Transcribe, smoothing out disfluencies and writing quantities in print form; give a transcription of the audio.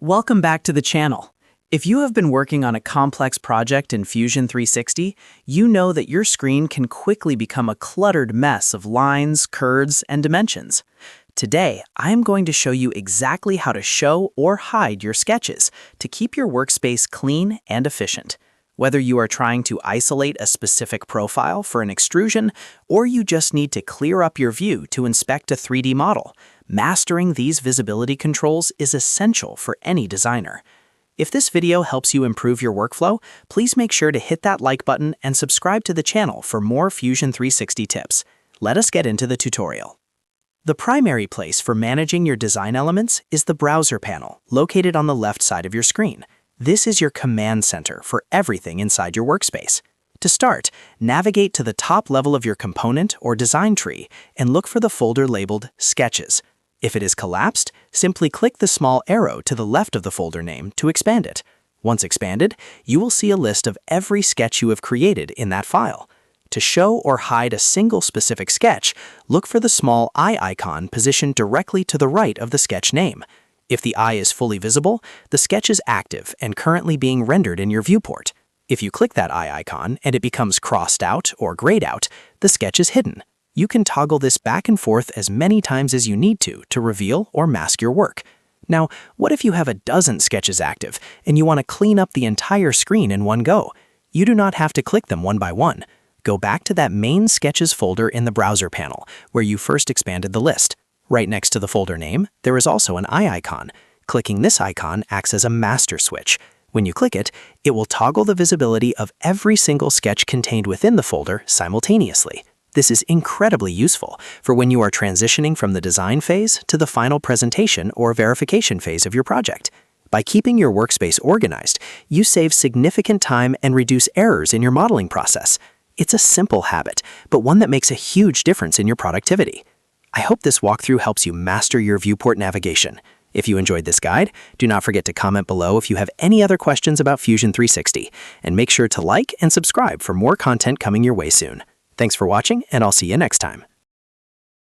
Welcome back to the channel. If you have been working on a complex project in Fusion 360, you know that your screen can quickly become a cluttered mess of lines, curves, and dimensions. Today, I am going to show you exactly how to show or hide your sketches to keep your workspace clean and efficient. Whether you are trying to isolate a specific profile for an extrusion, or you just need to clear up your view to inspect a 3D model, mastering these visibility controls is essential for any designer. If this video helps you improve your workflow, please make sure to hit that like button and subscribe to the channel for more Fusion 360 tips. Let us get into the tutorial. The primary place for managing your design elements is the browser panel, located on the left side of your screen. This is your command center for everything inside your workspace. To start, navigate to the top level of your component or design tree and look for the folder labeled Sketches. If it is collapsed, simply click the small arrow to the left of the folder name to expand it. Once expanded, you will see a list of every sketch you have created in that file. To show or hide a single specific sketch, look for the small eye icon positioned directly to the right of the sketch name. If the eye is fully visible, the sketch is active and currently being rendered in your viewport. If you click that eye icon and it becomes crossed out or grayed out, the sketch is hidden. You can toggle this back and forth as many times as you need to reveal or mask your work. Now, what if you have a dozen sketches active and you want to clean up the entire screen in one go? You do not have to click them one by one. Go back to that main Sketches folder in the browser panel where you first expanded the list. Right next to the folder name, there is also an eye icon. Clicking this icon acts as a master switch. When you click it, it will toggle the visibility of every single sketch contained within the folder simultaneously. This is incredibly useful for when you are transitioning from the design phase to the final presentation or verification phase of your project. By keeping your workspace organized, you save significant time and reduce errors in your modeling process. It's a simple habit, but one that makes a huge difference in your productivity. I hope this walkthrough helps you master your viewport navigation. If you enjoyed this guide, do not forget to comment below if you have any other questions about Fusion 360, and make sure to like and subscribe for more content coming your way soon. Thanks for watching, and I'll see you next time.